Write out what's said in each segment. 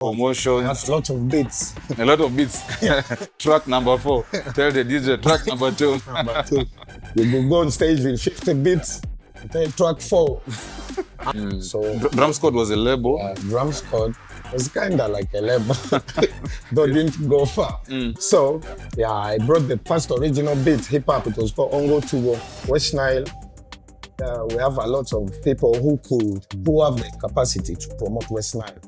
Promotion. That's a lot of beats. A lot of beats. Track number 4. Tell the DJ track number 2. Number 2. You go on stage with 50 beats. Tell track 4. So Drum Squad was a label. Drum Squad was kind of like a label. Though didn't go far. So yeah, I brought the first original beat, hip hop. It was called Ongo Tugo, West Nile. We have a lot of people who have the capacity to promote West Nile.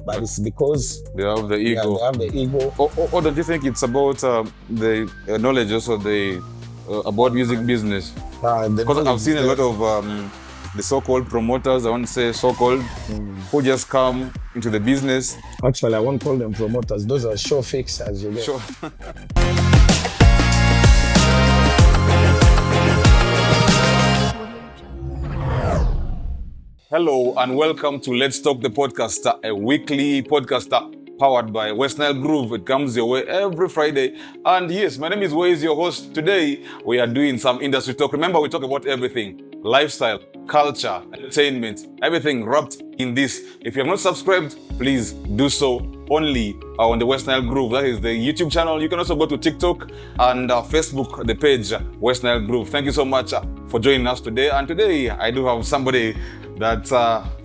But it's because they have the ego. Yeah, they have the ego. Or don't you think it's about the knowledge also about music business? Because I've seen a lot of the so-called promoters, I want to say so-called, who just come into the business. Actually, I won't call them promoters. Those are show fixers, you get. Sure. Hello and welcome to Let's Talk the Podcast, a weekly podcast powered by West Nile Groove. It comes your way every Friday. And yes, my name is Waze, your host. Today, we are doing some industry talk. Remember, we talk about everything. Lifestyle, culture, entertainment, everything wrapped in this. If you have not subscribed, please do so only on the West Nile Groove. That is the YouTube channel. You can also go to TikTok and Facebook, the page West Nile Groove. Thank you so much for joining us today. And today, I do have somebody that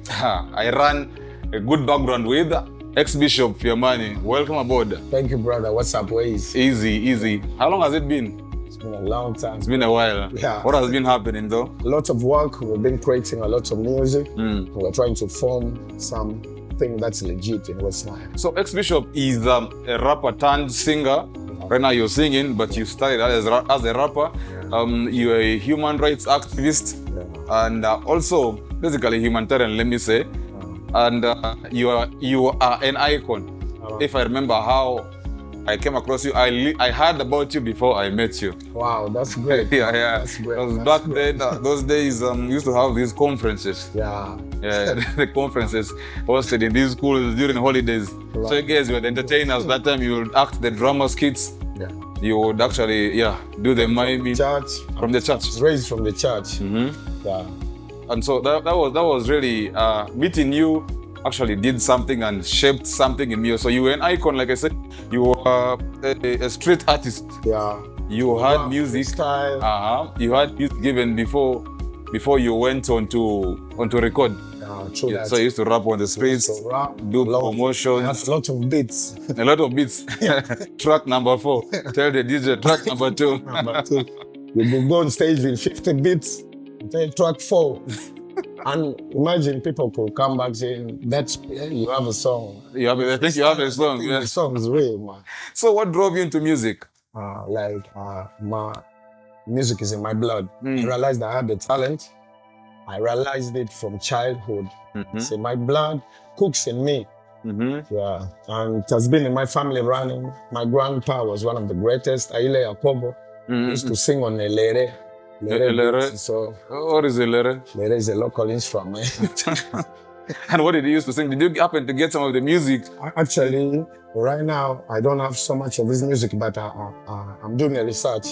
I run a good background with, Xbishop Fiamani. Welcome aboard. Thank you, brother. What's up, Waze? Easy. How long has it been? It's been a long time. It's been a while. Yeah. What has been happening though? A lot of work. We've been creating a lot of music. We're trying to form something that's legit in West Nile. So Xbishop is a rapper turned singer. Right now you're singing, but you started as a rapper. You're a human rights activist and also basically humanitarian, let me say. And you are an icon. If I remember how I came across you, I heard about you before I met you. Wow, that's great. Yeah. That's great. Because back then, those days, we used to have these conferences. Yeah. The conferences hosted in these schools during holidays. Right. So you guys were the entertainers. That time you would act the drama skits. Yeah. You would actually, do the miming. From the church. Raised from the church. Yeah. And so that was really meeting you. Actually did something and shaped something in me. So you were an icon, like I said. You were a street artist. Yeah. You had music style. You had music given before you went on to record. True. So you used to rap on the streets, do promotions. That's a lot of beats. A lot of beats. Track number 4. Tell the DJ track number 2. Number 2. You go on stage with 50 beats. Tell track 4. And imagine people could come back saying, you have a song. I think you have a song. Yeah. The song is real, man. So what drove you into music? My music is in my blood. I realized I had the talent. I realized it from childhood. It's in my blood, cooks in me. Yeah, and it has been in my family running. My grandpa was one of the greatest. Aile Yakobo used to sing on Elere. Elere. So, what is Elere? Elere is a local instrument. And what did he used to sing? Did you happen to get some of the music? Actually, right now, I don't have so much of his music, but I'm doing a research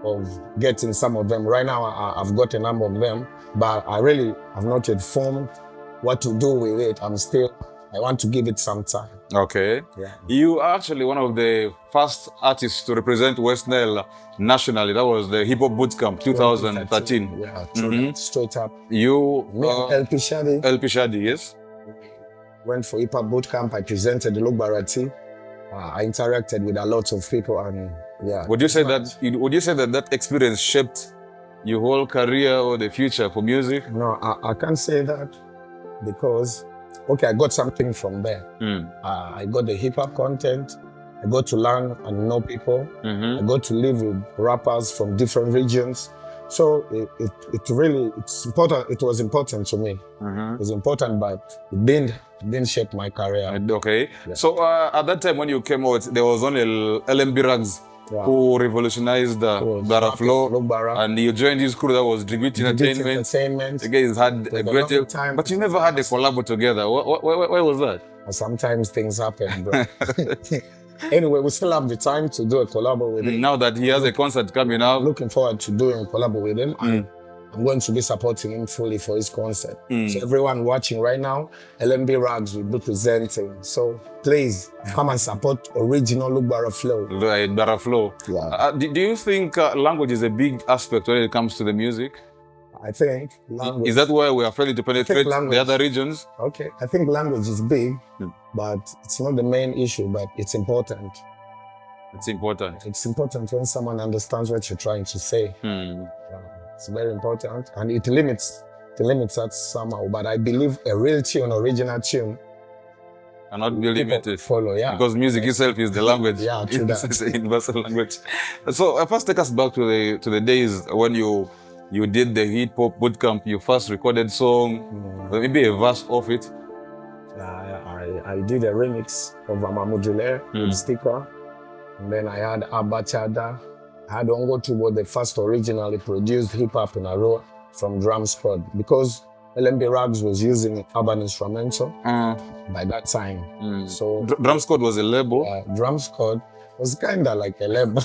of getting some of them. Right now, I've got a number of them, but I really have not yet formed what to do with it. I want to give it some time. Okay. Yeah. You are actually one of the first artists to represent West Nile nationally. That was the Hip Hop Bootcamp 2013. Yeah, straight up. You... LP Shadi. LP Shadi, yes. Went for Hip Hop Bootcamp. I presented the Lugbarati. I interacted with a lot of people and Would you say that experience shaped your whole career or the future for music? No, I can't say that because I got something from there. I got the hip-hop content. I got to learn and know people. I got to live with rappers from different regions. So it's important. It was important to me. It was important, but it didn't shape my career. Okay. Yeah. So at that time when you came out, there was only LMB Rags who revolutionized the flow, and you joined this crew that was Dribit Entertainment. You guys had a great time, but you never had a collab together. Why was that? Sometimes things happen, bro. Anyway, we still have the time to do a collab with him. Now that he has a concert coming out. Looking forward to doing a collab with him. I'm going to be supporting him fully for his concert. So everyone watching right now, LMB Rags will be presenting. So please come and support original Lugbara Flow. Right, Bara Flow. Yeah. Do you think language is a big aspect when it comes to the music? I think language. Is that why we are failing to penetrate the other regions? Okay, I think language is big, but it's not the main issue, but it's important. It's important. It's important when someone understands what you're trying to say. It's very important, and it limits that somehow. But I believe a real tune, original tune, cannot be limited. Follow, yeah. Because music itself is the language. Yeah, true that. It's a universal language. So first, take us back to the days when you did the hip hop bootcamp. You first recorded song, maybe a verse of it. I did a remix of Amamudule with Sticker, and then I had Abachada. I had Ongo Tubo, the first originally produced hip hop in Arua from Drum Squad, because LMB Rags was using urban instrumental by that time. So Drum Squad was a label. Drum Squad was kind of like a label,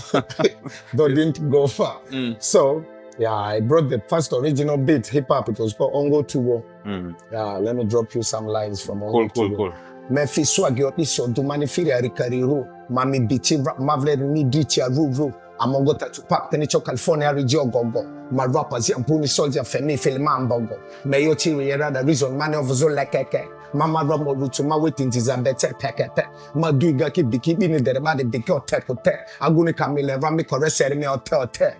though didn't go far. So yeah, I brought the first original beat hip hop. It was called Ongo Tubo. Yeah, let me drop you some lines from Ongo Tubo. Cool. Mefi swagyo iso dumani firi arikariru mami biti mavle ni dichi aruru amongo tatu pak tenicho California region gogo my rappers yampuni soldier femi filman bogo meyo chiri yera reason mani of zo lekeke mama romo rutu ma wetin dizabete pekete ma duiga ki biki bini dere ma de biki ote aguni kamile rami koresere me ote.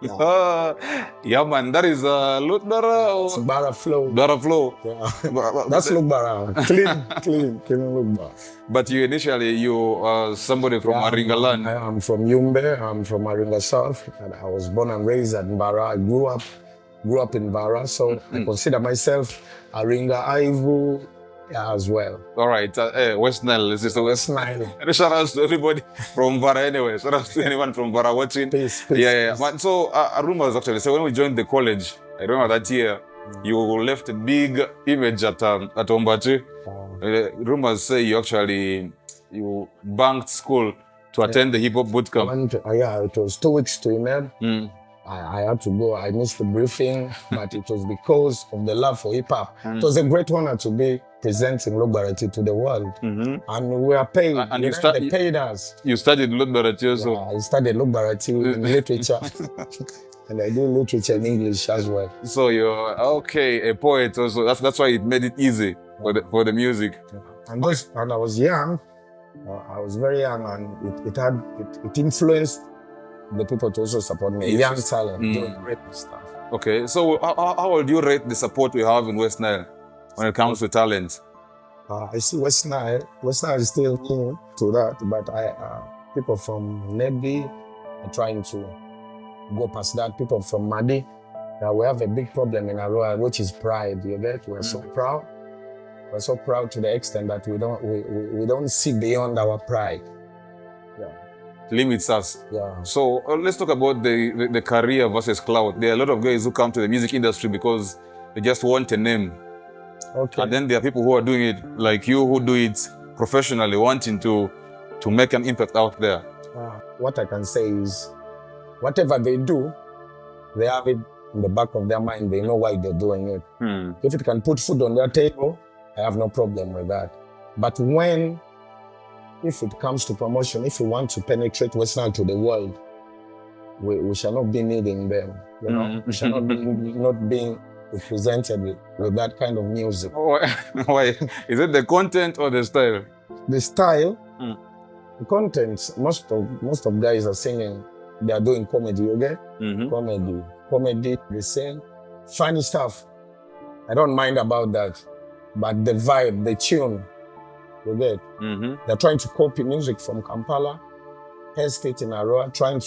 Yeah, man, that is Lutbara. It's Bara Flow. Bara Flow. Yeah. That's Lugbara. Clean Lugbara. But you initially, somebody from Aringa land. I am from Yumbe. I'm from Aringa South. And I was born and raised at Bara. I grew up in Bara. So I consider myself Aringa Aivu as well. All right. West Nile. Is this the West Nile? Shout out to everybody from Bara anyway. Shout out to anyone from Bara watching. Peace. Yeah. So rumors actually. So when we joined the college, I remember that year, you left a big image at Ombachi. Rumors say you banked school to attend the hip hop bootcamp. Yeah, it was 2 weeks to Imed. I had to go. I missed the briefing, but it was because of the love for hip hop. It was a great honor to be presenting Lugbarati to the world. And we were paid. And they paid us. You studied Lugbarati also? Yeah, I studied Lugbarati in literature. And I do literature in English as well. So you're a poet also. That's why it made it easy for the music. And I was young. I was very young, and it influenced the people to also support me. Young talent doing great stuff. Okay, so how would you rate the support we have in West Nile when it comes to talent? I see West Nile. West Nile is still new to that, but people from Nebi are trying to go past that. People from Madi, we have a big problem in Arua, which is pride. You get? We're so proud. We're so proud to the extent that we don't see beyond our pride. Yeah. Limits us. Yeah. So let's talk about the career versus clout. There are a lot of guys who come to the music industry because they just want a name. Okay. And then there are people who are doing it like you, who do it professionally, wanting to make an impact out there. What I can say is, whatever they do, they have it in the back of their mind. They know why they're doing it. If it can put food on their table, I have no problem with that. But if it comes to promotion, if we want to penetrate West Nile to the world, we shall not be needing them. You know, we shall not be not being represented with that kind of music. Why? Is it the content or the style? The style, the content. Most of guys are singing. They are doing comedy. Okay, comedy. They sing funny stuff. I don't mind about that, but the vibe, the tune. You get? They're trying to copy music from Kampala, paste it in Arua, trying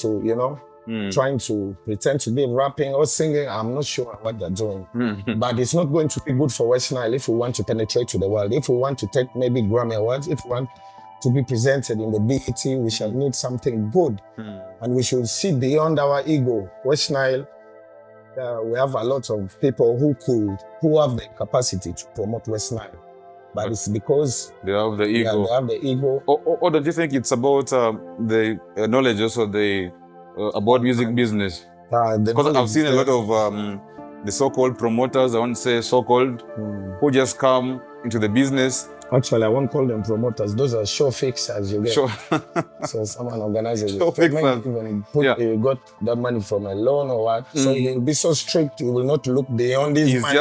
to pretend to be rapping or singing. I'm not sure what they're doing. But it's not going to be good for West Nile if we want to penetrate to the world. If we want to take maybe Grammy Awards, if we want to be presented in the BET, we shall need something good. And we should see beyond our ego. West Nile, we have a lot of people who have the capacity to promote West Nile. But it's because they have the ego. Yeah, they have the ego. Or don't you think it's about the knowledge also about music business? Because I've seen a lot of the so-called promoters, I want to say so-called, who just come into the business. Actually, I won't call them promoters. Those are show fixers you get. Sure. So someone organizes it. Show fixers. Even you got that money from a loan or what. So he'll be so strict, he will not look beyond his money.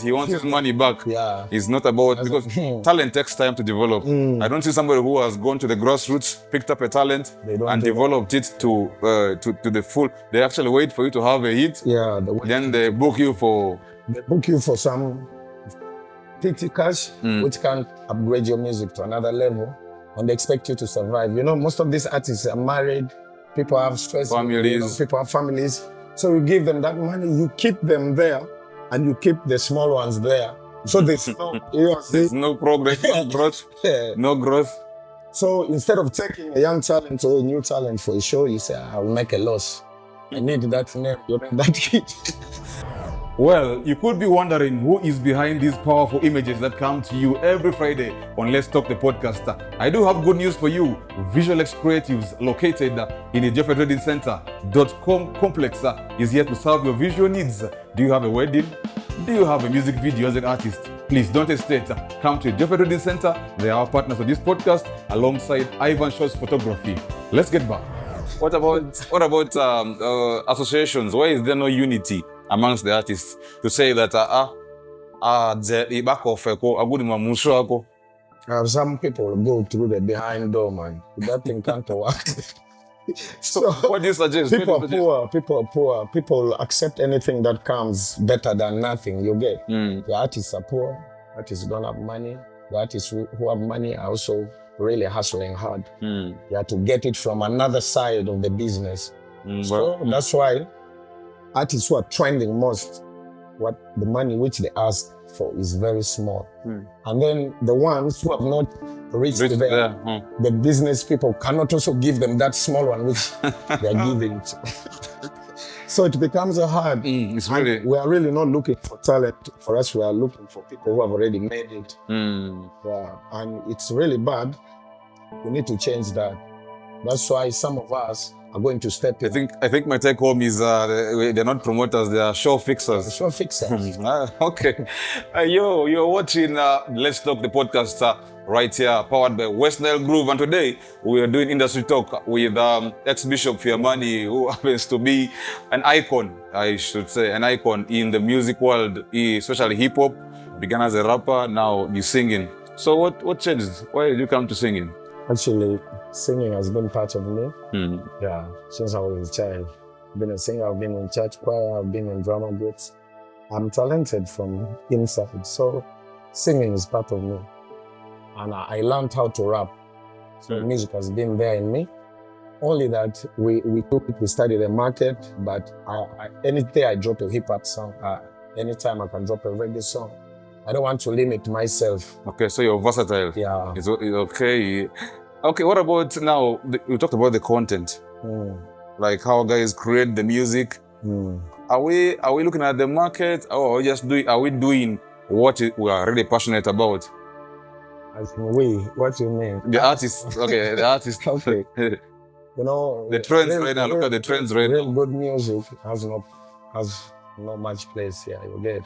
He wants his money back. Yeah. He's not about, because talent takes time to develop. I don't see somebody who has gone to the grassroots, picked up a talent and developed it to the full. They actually wait for you to have a hit. Yeah. Then they book you for some petty cash, which can upgrade your music to another level, and they expect you to survive. You know, most of these artists are married, people have stress, families. People have families. So you give them that money, you keep them there, and you keep the small ones there. So there's no progress, no growth, no growth. So instead of taking a young talent or a new talent for a show, you say, I'll make a loss. I need that name, that kid. Well, you could be wondering who is behind these powerful images that come to you every Friday on Let's Talk the Podcast. I do have good news for you. Visual X Creatives, located in the Jeffrey Trading Center.com complex, is here to serve your visual needs. Do you have a wedding? Do you have a music video as an artist? Please don't hesitate. Come to the Jeffrey Trading Center. They are our partners on this podcast alongside Ivan Shaw's photography. Let's get back. What about associations? Why is there no unity amongst the artists to say that some people go through the behind door, man. That thing can't work. So what do you suggest? People are poor. People accept anything that comes better than nothing. You get. The artists are poor. Artists don't have money. The artists who have money are also really hustling hard. You have to get it from another side of the business. So that's why artists who are trending most, what the money which they ask for is very small. And then the ones who have not reached there, the business people cannot also give them that small one which they are giving. So it becomes hard. We are really not looking for talent. For us, we are looking for people who have already made it. And it's really bad. We need to change that. That's why some of us are going to step in. I think my take home is they're not promoters, they are show fixers. Show fixers. Okay. You're watching Let's Talk the Podcast right here, powered by West Nile Groove. And today we are doing industry talk with Xbishop Fiamani, who happens to be an icon, I should say, an icon in the music world, especially hip hop. Began as a rapper, now you're singing. So what changed? Why did you come to singing? Actually, singing has been part of me. Yeah, since I was a child. I've been a singer, I've been in church choir, I've been in drama groups. I'm talented from inside, so singing is part of me. And I learned how to rap. So music has been there in me. Only that we studied the market, but any day I drop a hip hop song, anytime I can drop a reggae song. I don't want to limit myself. Okay, so you're versatile. Yeah. It's okay. Okay, what about now? You talked about the content, like how guys create the music. Are we looking at the market, or are we doing what we are really passionate about? As in what do you mean? The artists. Okay, the artists. Okay. You know, the trends right now. Look at the trends right now. Real good music has no much place here. You get.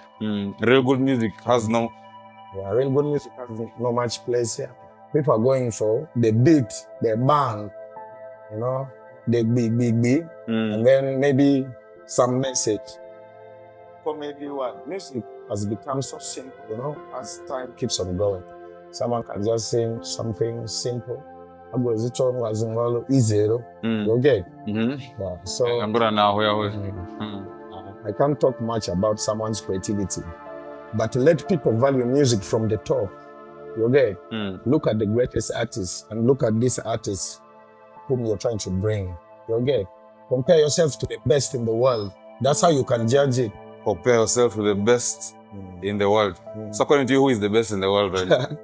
Real good music has no. Yeah, real good music has no much place here. People are going for the beat, the bang, you know, the big, and then maybe some message. Or maybe what? Music has become so simple, you know, as time keeps on going. Someone can just sing something simple. Easy, you get. Yeah, so I can't talk much about someone's creativity, but let people value music from the top. You get. Look at the greatest artists and look at these artists whom you're trying to bring. You get. Compare yourself to the best in the world. That's how you can judge it. Compare yourself to the best in the world. So according to you, who is the best in the world right now?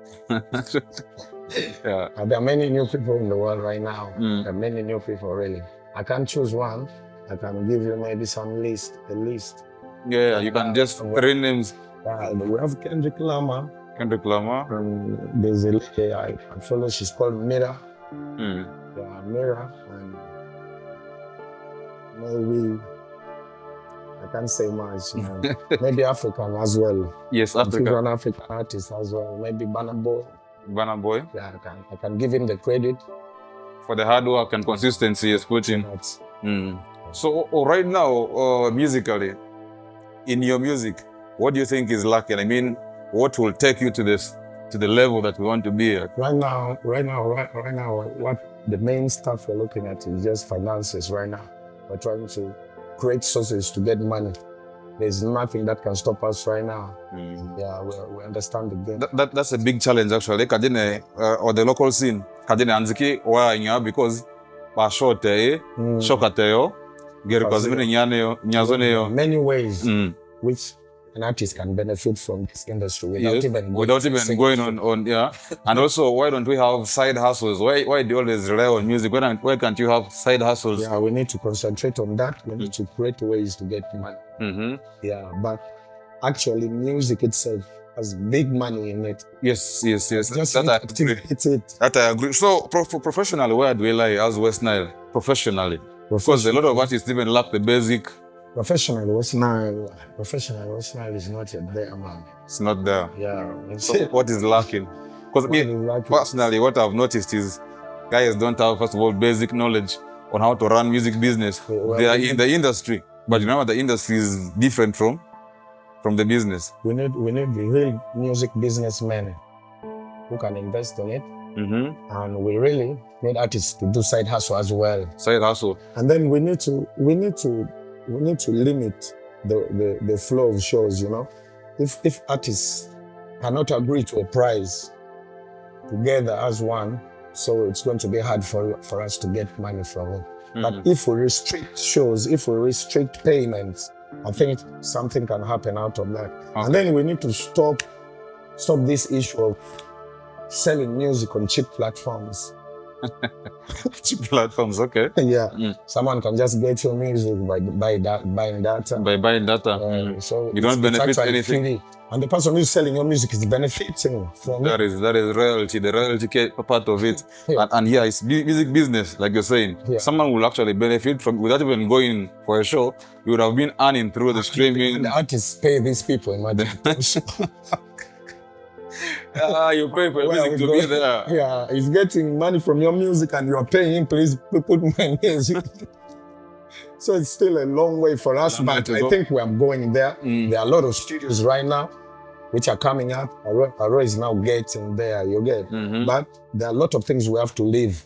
Yeah. There are many new people in the world right now. There are many new people, really. I can't choose one. I can give you maybe a list. Yeah, you can just 3 names. We have Kendrick Lamar. There's a lady I follow, she's called Mira. Mira. And maybe I can't say much. Maybe African as well. Yes, African. Fusion African artist as well. Maybe Burna Boy. Burna Boy. Yeah, I can give him the credit for the hard work and consistency he's put in. So right now, musically, in your music, what do you think is lacking? I mean, what will take you to the level that we want to be at? Right now, what the main stuff we're looking at is just finances right now. We're trying to create sources to get money. There's nothing that can stop us right now. Yeah, we understand the game. That's a big challenge actually. Kadine or the local scene. Kadine anziki wa inya because ba shote shokateo gerukazimene nyazoneyo. Many ways which an artist can benefit from this industry without even going on. Yeah. And also, why don't we have side hustles? Why do you always rely on music? Why can't you have side hustles? Yeah, we need to concentrate on that. We need to create ways to get money. Yeah, but actually music itself has big money in it. Yes. Just that I agree. So professionally, where do we lie as West Nile? Professionally. Because a lot of artists even lack the basic. Professional West Nile is not yet there, man. It's not there. Yeah. So what is lacking? Because personally, what I've noticed is guys don't have, first of all, basic knowledge on how to run music business. They are in the industry, but remember the industry is different from the business. We need real music businessmen who can invest in it. And we really need artists to do side hustle as well. Side hustle. And then we need to limit the flow of shows, you know. If artists cannot agree to a price together as one, so it's going to be hard for us to get money from it. But if we restrict shows, if we restrict payments, I think something can happen out of that. Okay. And then we need to stop this issue of selling music on cheap platforms. Cheap platforms, okay. Yeah. Someone can just get your music by buying data. By buying data. So you don't benefit anything. Free. And the person who's selling your music is benefiting from that it. That is royalty, the royalty part of it. And it's music business, like you're saying. Yeah. Someone will actually benefit from, without even going for a show, you would have been earning through the streaming. And the artists pay these people, imagine. You pay for music to be there. Yeah, he's getting money from your music and you're paying him, please put my music. So it's still a long way for us, but I think we are going there. There are a lot of studios right now which are coming up. Arua is now getting there, you get. But there are a lot of things we have to leave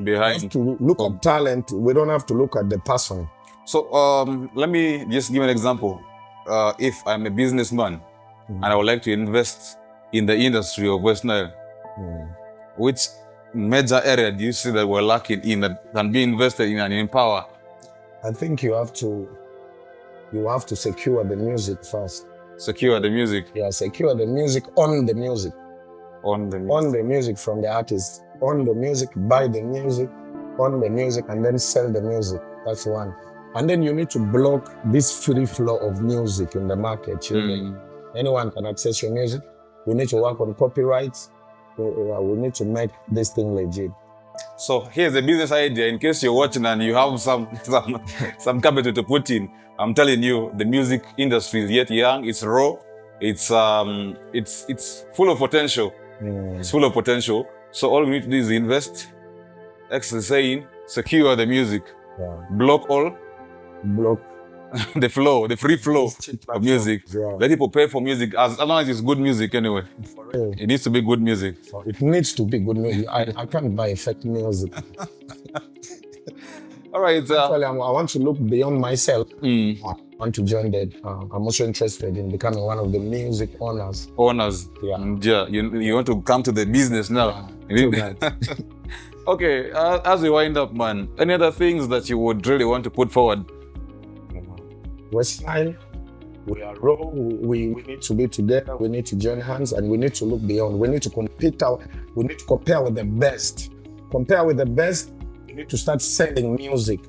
behind. We have to look at talent. We don't have to look at the person. So let me just give an example. If I'm a businessman, and I would like to invest in the industry of West Nile, which major area do you see that we're lacking in that can be invested in and empower? I think you have to secure the music first. Secure the music? Yeah, secure the music, own the music. Own the music from the artist. Own the music, buy the music, own the music, and then sell the music. That's one. And then you need to block this free flow of music in the market. Anyone can access your music. We need to work on copyrights. We need to make this thing legit. So here's a business idea. In case you're watching and you have some capital to put in, I'm telling you, the music industry is yet young. It's raw. It's full of potential. It's full of potential. So all we need to do is invest. X is saying, secure the music. Block the flow, the free flow of music. Let people pay for music as long as it's good music anyway. It needs to be good music. It needs to be good music. I can't buy fake music. All right. Actually, I want to look beyond myself. I want to join that. I'm also interested in becoming one of the music owners. Yeah. You want to come to the business now. Okay. As we wind up, man, any other things that you would really want to put forward? West Nile, we are raw. We need to be together. We need to join hands, and we need to look beyond. We need to compete out. We need to compare with the best. Compare with the best. We need to start selling music.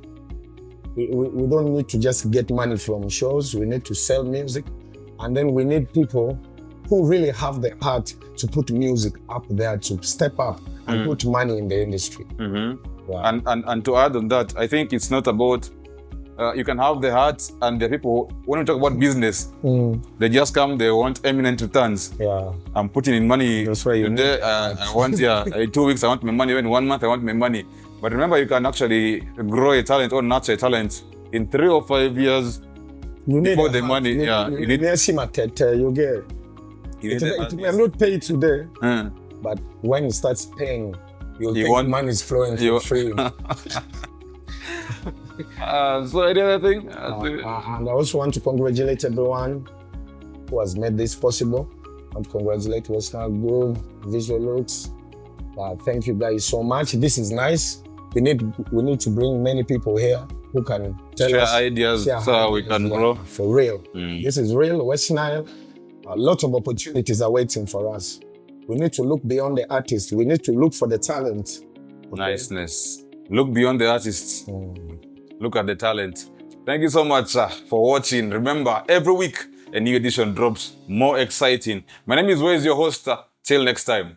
We don't need to just get money from shows. We need to sell music, and then we need people who really have the heart to put music up there, to step up and put money in the industry. Yeah. And to add on that, I think it's not about you can have the heart, and the people, when we talk about business, they just come, they want eminent returns. Yeah. I'm putting in money. That's right. Today, I want, in 2 weeks, I want my money. In 1 month, I want my money. But remember, you can actually grow a talent or nurture a talent in 3 or 5 years before the money. You need you get. It may not pay today, but when it starts paying, you'll think money is flowing for free. So any other thing? And I also want to congratulate everyone who has made this possible. And congratulate West Nile Group, Visual Looks. Thank you guys so much. This is nice. We need to bring many people here who can share ideas so we can grow. For real. This is real West Nile. A lot of opportunities are waiting for us. We need to look beyond the artist. We need to look for the talent. Okay? Niceness. Look beyond the artists. Look at the talent. Thank you so much for watching. Remember, every week a new edition drops, more exciting. My name is Wes, your host. Till next time.